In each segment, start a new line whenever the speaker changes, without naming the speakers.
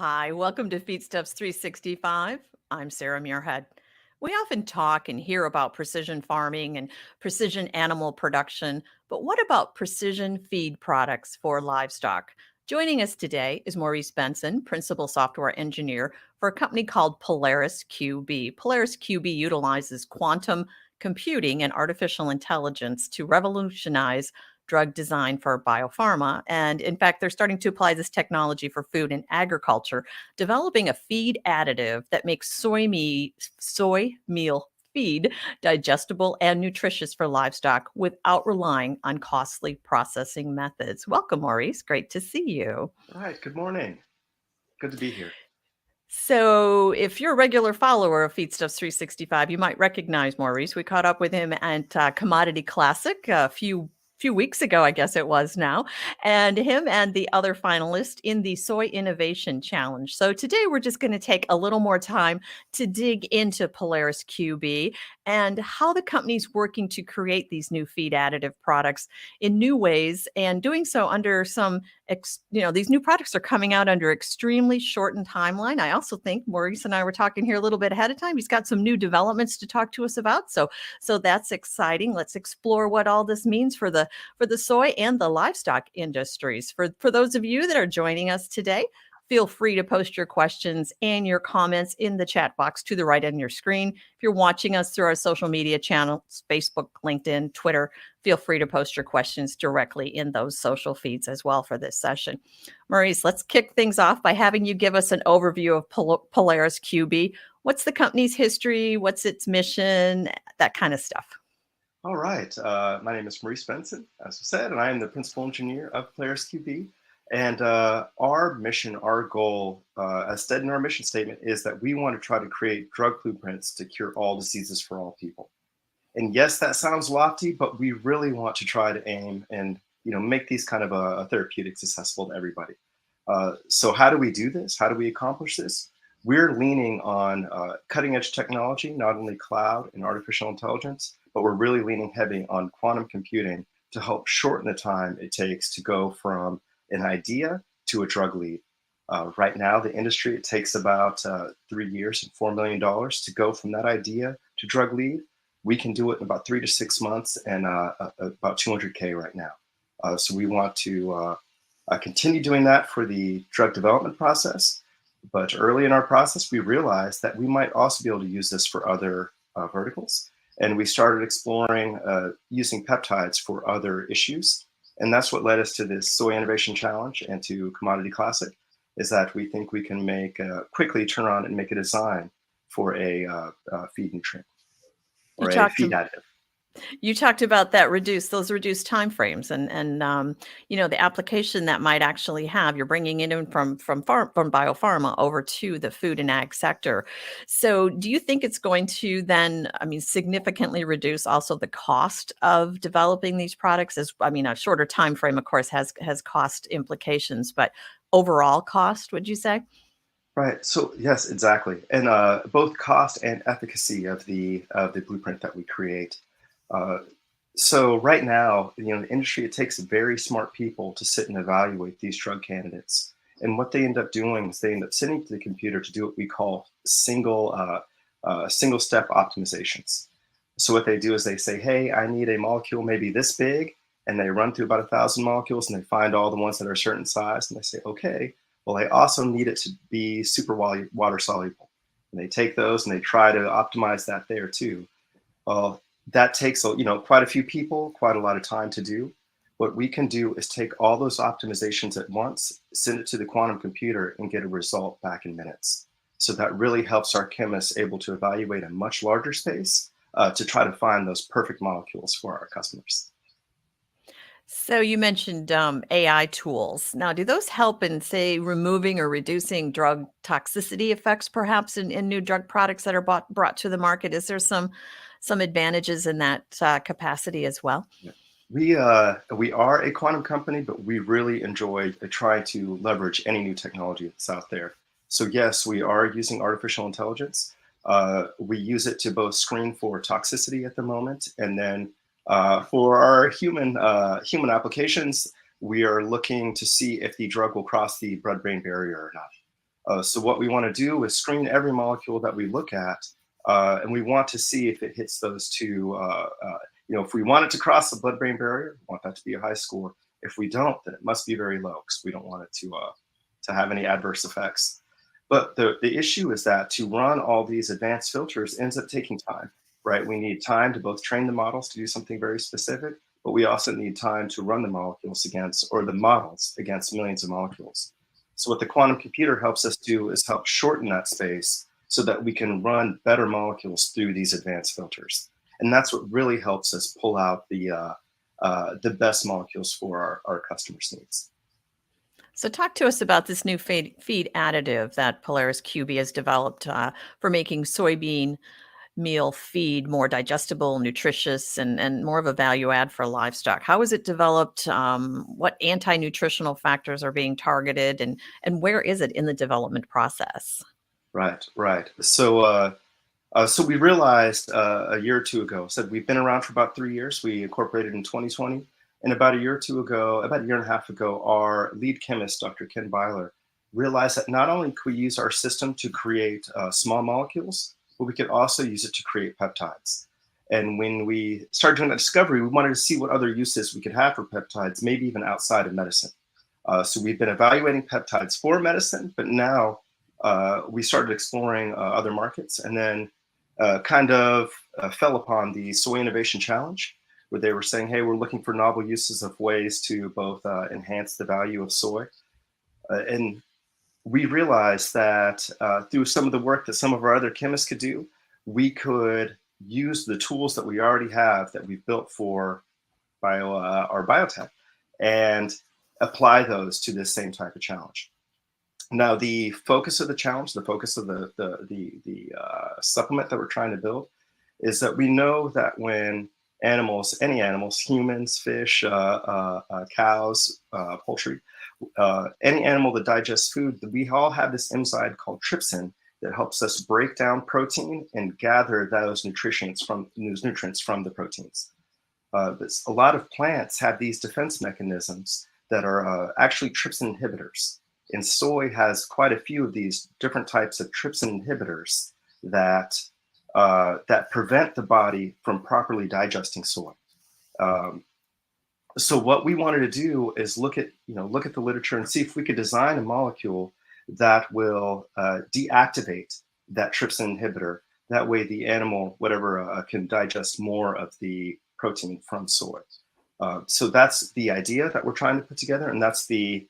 Hi, welcome to Feedstuffs 365. I'm Sarah Muirhead. We often talk and hear about precision farming and precision animal production, but what about precision feed products for livestock? Joining us today is Maurice Benson, principal software engineer for a company called Polarisqb. Polarisqb utilizes quantum computing and artificial intelligence to revolutionize drug design for biopharma. And in fact, they're starting to apply this technology for food and agriculture, developing a feed additive that makes soy meal feed digestible and nutritious for livestock without relying on costly processing methods. Welcome, Maurice. Great to see you.
All right, good morning. Good to be here.
So, if you're a regular follower of Feedstuffs 365, you might recognize Maurice. We caught up with him at Commodity Classic a few weeks ago, I guess it was now, and him and the other finalists in the Soy Innovation Challenge. So today we're just going to take a little more time to dig into Polarisqb and how the company's working to create these new feed additive products in new ways, and doing so under some these new products are coming out under extremely shortened timeline. I also think Maurice and I were talking here a little bit ahead of time. He's got some new developments to talk to us about. So that's exciting. Let's explore what all this means for the soy and the livestock industries. For those of you that are joining us today, feel free to post your questions and your comments in the chat box to the right on your screen. If you're watching us through our social media channels, Facebook, LinkedIn, Twitter, feel free to post your questions directly in those social feeds as well for this session. Maurice, let's kick things off by having you give us an overview of Polarisqb. What's the company's history? What's its mission? That kind of stuff.
All right, my name is Maurice Benson, as I said, and I am the principal engineer of Polarisqb. And our mission, our goal, as stated in our mission statement, is that we want to try to create drug blueprints to cure all diseases for all people. And yes, that sounds lofty, but we really want to try to aim and make these kind of therapeutics accessible to everybody. So how do we do this? How do we accomplish this? We're leaning on cutting edge technology, not only cloud and artificial intelligence, but we're really leaning heavy on quantum computing to help shorten the time it takes to go from an idea to a drug lead. Right now, the industry, it takes about 3 years and $4 million to go from that idea to drug lead. We can do it in about 3 to 6 months and about 200K right now. So we want to continue doing that for the drug development process. But early in our process, we realized that we might also be able to use this for other verticals. And we started exploring using peptides for other issues. And that's what led us to this Soy Innovation Challenge and to Commodity Classic, is that we think we can quickly turn on and make a design for a feed nutrient
You
or a
talked
feed additive.
You talked about those reduced timeframes, and the application that might actually have. You're bringing it in from biopharma over to the food and ag sector. So, do you think it's going to then, significantly reduce also the cost of developing these products? A shorter time frame, of course, has cost implications, but overall cost, would you say?
Right. So yes, exactly. And both cost and efficacy of the blueprint that we create. Uh, so right now, the industry, it takes very smart people to sit and evaluate these drug candidates. And what they end up doing is they end up sitting to the computer to do what we call single step optimizations. So what they do is they say, hey, I need a molecule maybe this big, and they run through about 1,000 molecules and they find all the ones that are a certain size, and they say, okay, well, I also need it to be super water soluble. And they take those and they try to optimize that there too. Well, that takes quite a few people, quite a lot of time to do. What we can do is take all those optimizations at once, send it to the quantum computer, and get a result back in minutes. So that really helps our chemists able to evaluate a much larger space to try to find those perfect molecules for our customers.
So you mentioned AI tools. Now, do those help in, say, removing or reducing drug toxicity effects, perhaps in new drug products that are brought to the market? Is there some advantages in that capacity as well?
Yeah. We are a quantum company, but we really enjoy trying to leverage any new technology that's out there. So yes, we are using artificial intelligence. We use it to both screen for toxicity at the moment, and then for our human applications, we are looking to see if the drug will cross the blood-brain barrier or not. So what we want to do is screen every molecule that we look at, and we want to see if it hits those two. If we want it to cross the blood-brain barrier, we want that to be a high score. If we don't, then it must be very low because we don't want it to have any adverse effects. But the issue is that to run all these advanced filters ends up taking time, right? We need time to both train the models to do something very specific, but we also need time to run the molecules against, or the models against, millions of molecules. So what the quantum computer helps us do is help shorten that space so that we can run better molecules through these advanced filters. And that's what really helps us pull out the best molecules for our customers' needs.
So talk to us about this new feed additive that Polarisqb has developed for making soybean meal feed more digestible, nutritious, and more of a value add for livestock. How is it developed? What anti-nutritional factors are being targeted, and where is it in the development process?
Right, right. So we realized a year or two ago, said we've been around for about 3 years. We incorporated in 2020. And about a year and a half ago, our lead chemist, Dr. Ken Byler, realized that not only could we use our system to create small molecules, but we could also use it to create peptides. And when we started doing that discovery, we wanted to see what other uses we could have for peptides, maybe even outside of medicine. So we've been evaluating peptides for medicine, but now we started exploring other markets, and then fell upon the Soy Innovation Challenge, where they were saying, hey, we're looking for novel uses of ways to both enhance the value of soy. And we realized that through some of the work that some of our other chemists could do, we could use the tools that we already have that we've built for our biotech and apply those to this same type of challenge. Now, the focus of the challenge, the focus of the supplement that we're trying to build, is that we know that when animals, any animals, humans, fish, cows, poultry, any animal that digests food, we all have this enzyme called trypsin that helps us break down protein and gather those nutrients from the proteins. A lot of plants have these defense mechanisms that are actually trypsin inhibitors. And soy has quite a few of these different types of trypsin inhibitors that prevent the body from properly digesting soy. So what we wanted to do is look at the literature and see if we could design a molecule that will deactivate that trypsin inhibitor. That way, the animal, can digest more of the protein from soy. So that's the idea that we're trying to put together, and that's the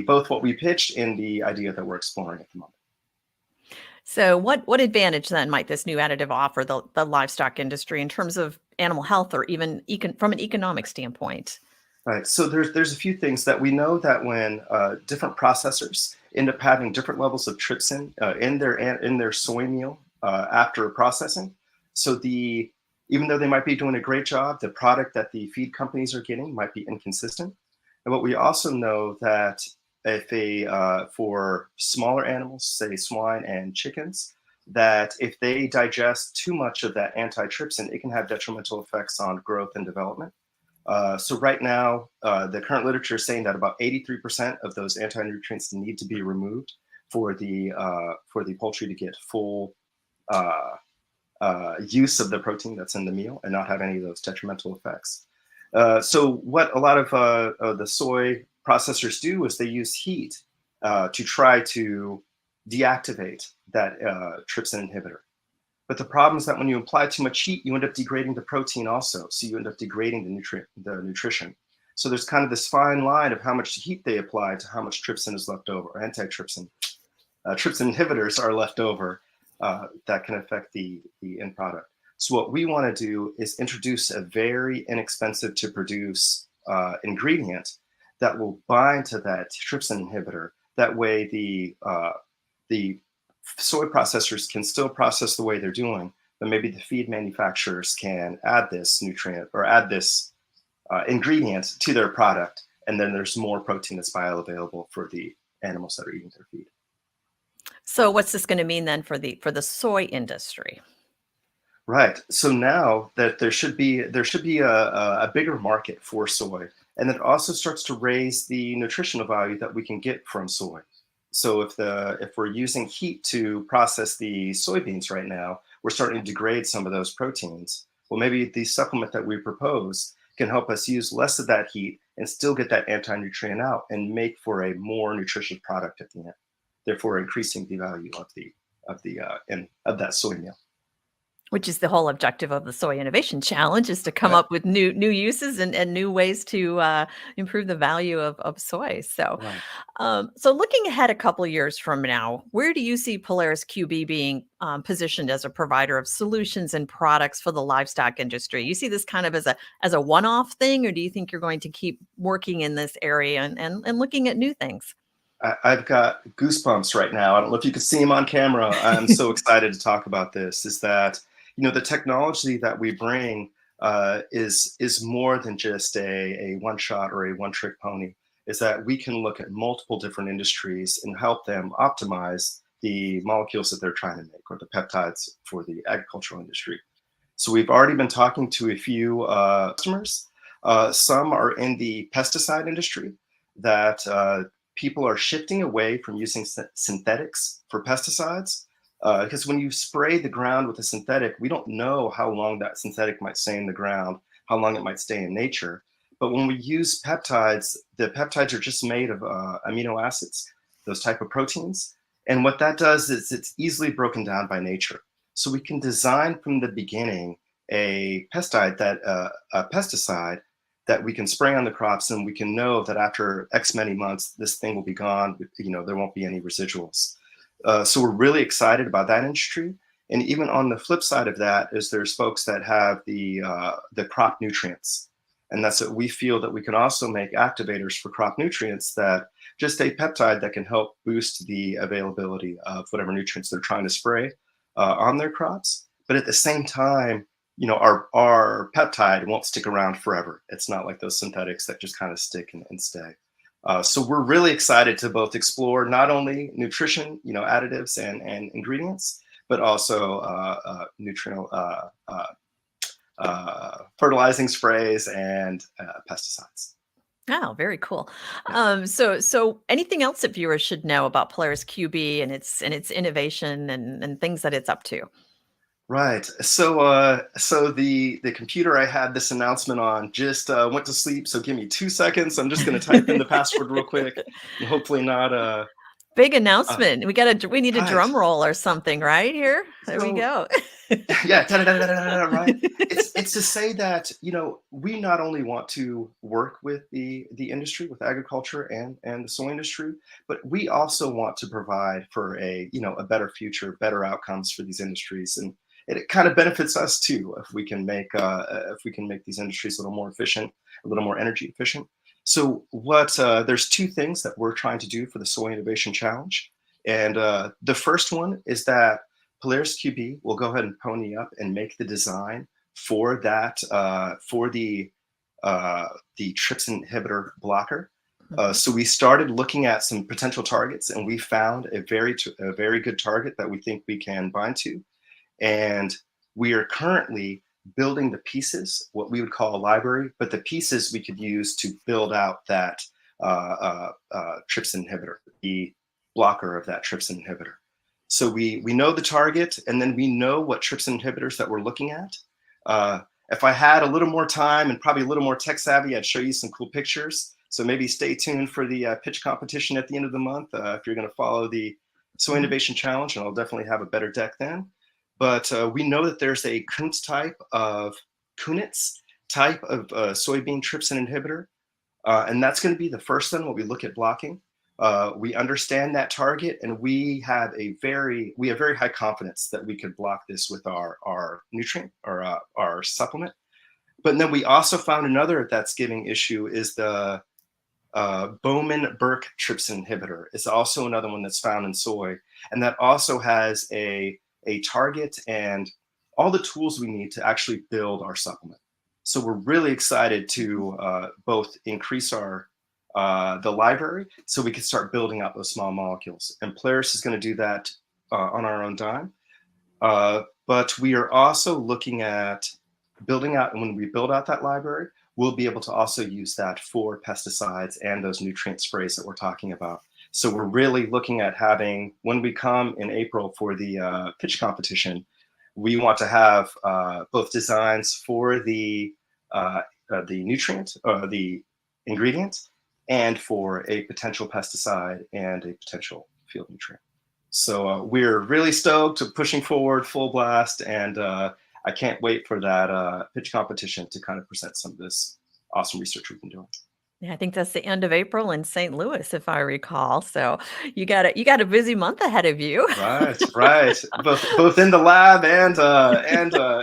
both what we pitched and the idea that we're exploring at the moment.
So what advantage then might this new additive offer the livestock industry in terms of animal health, or even from an economic standpoint?
Right. So there's a few things that we know that when different processors end up having different levels of trypsin in their soy meal after processing. So even though they might be doing a great job, the product that the feed companies are getting might be inconsistent. And what we also know that for smaller animals, say swine and chickens, that if they digest too much of that antitrypsin, it can have detrimental effects on growth and development. So right now, the current literature is saying that about 83% of those anti-nutrients need to be removed for the poultry to get full use of the protein that's in the meal and not have any of those detrimental effects. So what a lot of the soy processors do is they use heat to try to deactivate that trypsin inhibitor. But the problem is that when you apply too much heat, you end up degrading the protein also. So you end up degrading the nutrition. So there's kind of this fine line of how much heat they apply to how much trypsin is left over, or antitrypsin. Trypsin inhibitors are left over that can affect the end product. So what we want to do is introduce a very inexpensive to produce ingredient that will bind to that trypsin inhibitor. That way the soy processors can still process the way they're doing, but maybe the feed manufacturers can add this nutrient or add this ingredient to their product, and then there's more protein that's bioavailable for the animals that are eating their feed.
So what's this going to mean then for the soy industry?
Right. So now that there should be a bigger market for soy, and it also starts to raise the nutritional value that we can get from soy. So if we're using heat to process the soybeans right now, we're starting to degrade some of those proteins. Well, maybe the supplement that we propose can help us use less of that heat and still get that anti-nutrient out and make for a more nutritious product at the end, therefore increasing the value of that soy meal.
Which is the whole objective of the Soy Innovation Challenge, is to come
Right,
up with new uses and new ways to improve the value of soy. So,
right.
so looking ahead a couple of years from now, where do you see Polaris QB being positioned as a provider of solutions and products for the livestock industry? You see this kind of as a one-off thing, or do you think you're going to keep working in this area and looking at new things?
I've got goosebumps right now. I don't know if you can see them on camera. I'm so excited to talk about this. Is that the technology that we bring is more than just a one shot or a one trick pony. Is that we can look at multiple different industries and help them optimize the molecules that they're trying to make, or the peptides for the agricultural industry. So we've already been talking to a few customers. Some are in the pesticide industry that people are shifting away from using synthetics for pesticides. Because when you spray the ground with a synthetic, we don't know how long that synthetic might stay in the ground, how long it might stay in nature. But when we use peptides, the peptides are just made of amino acids, those type of proteins. And what that does is it's easily broken down by nature. So we can design from the beginning a pesticide that we can spray on the crops, and we can know that after X many months, this thing will be gone. There won't be any residuals. So we're really excited about that industry. And even on the flip side of that is there's folks that have the crop nutrients. And that's what we feel, that we can also make activators for crop nutrients, that just a peptide that can help boost the availability of whatever nutrients they're trying to spray on their crops. But at the same time, our peptide won't stick around forever. It's not like those synthetics that just kind of stick and stay. So we're really excited to both explore not only nutrition, additives and ingredients, but also fertilizing sprays and pesticides.
Oh, very cool.
Yeah.
So anything else that viewers should know about Polaris QB and its innovation and things that it's up to?
Right. So the computer I had this announcement on just went to sleep. So give me 2 seconds. I'm just going to type in the password real quick, and hopefully not.
Big
Uh,
announcement. We need a
right.
drum roll or something, right here. There we
So
go.
yeah, da-da-da-da-da-da, right. It's to say that we not only want to work with the industry, with agriculture and the soy industry, but we also want to provide for a better future, better outcomes for these industries, and it kind of benefits us too if we can make these industries a little more efficient, a little more energy efficient. So there's two things that we're trying to do for the Soy Innovation Challenge, and the first one is that Polarisqb will go ahead and pony up and make the design for that the TRIPS inhibitor blocker.
Mhm.
So we started looking at some potential targets, and we found a very good target that we think we can bind to. And we are currently building the pieces, what we would call a library, but the pieces we could use to build out that TRIPS inhibitor, the blocker of that TRIPS inhibitor. So we know the target, and then we know what TRIPS inhibitors that we're looking at. If I had a little more time and probably a little more tech savvy, I'd show you some cool pictures. So maybe stay tuned for the pitch competition at the end of the month if you're going to follow the Soy
Mhm.
Innovation Challenge, and I'll definitely have a better deck then. But we know that there's a Kunitz type of soybean trypsin inhibitor, and that's going to be the first one when we look at blocking. We understand that target, and we have very high confidence that we could block this with our nutrient or our supplement. But then we also found another that's giving issue is the Bowman-Burke trypsin inhibitor. It's also another one that's found in soy, and that also has a target and all the tools we need to actually build our supplement. So we're really excited to both increase the library so we can start building out those small molecules. And Polaris is going to do that on our own dime. But we are also looking at building out, and when we build out that library, we'll be able to also use that for pesticides and those nutrient sprays that we're talking about. So we're really looking at having, when we come in April for the pitch competition, we want to have both designs for the nutrient, the ingredient, and for a potential pesticide and a potential field nutrient. So we're really stoked to pushing forward full blast, and I can't wait for that pitch competition to kind of present some of this awesome research we've been doing.
Yeah, I think that's the end of April in St. Louis, if I recall. So you got a busy month ahead of you.
Right, right. Both in the lab and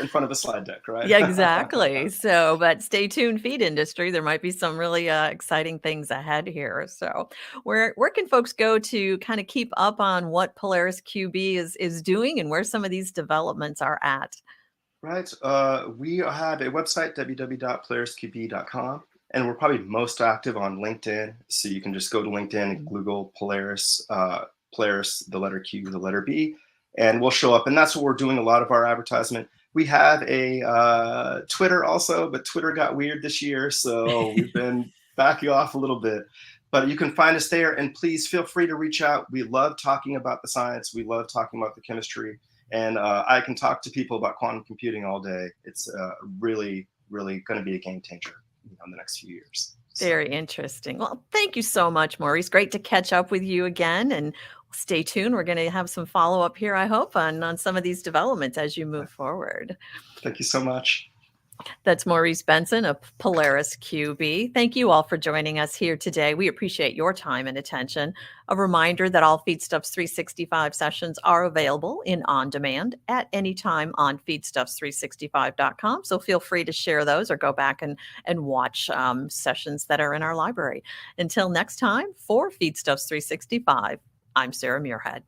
in front of a slide deck, right?
Yeah, exactly. So, but stay tuned, feed industry. There might be some really exciting things ahead here. So, where can folks go to kind of keep up on what Polarisqb is doing and where some of these developments are at?
Right. We have a website, www.polarisqb.com, and we're probably most active on LinkedIn. So you can just go to LinkedIn and Google Polaris, Polaris, the letter Q, the letter B, and we'll show up. And that's where we're doing a lot of our advertisement. We have a Twitter also, but Twitter got weird this year, so we've been backing off a little bit. But you can find us there, and please feel free to reach out. We love talking about the science. We love talking about the chemistry. And I can talk to people about quantum computing all day. It's really, really going to be a game changer in the next few years.
Very interesting. Well, thank you so much, Maurice. Great to catch up with you again. And stay tuned. We're going to have some follow-up here, I hope, on some of these developments as you move forward.
Thank you so much.
That's Maurice Benson of Polarisqb. Thank you all for joining us here today. We appreciate your time and attention. A reminder that all Feedstuffs 365 sessions are available in on demand at any time on feedstuffs365.com. So feel free to share those or go back and watch sessions that are in our library. Until next time, for Feedstuffs 365, I'm Sarah Muirhead.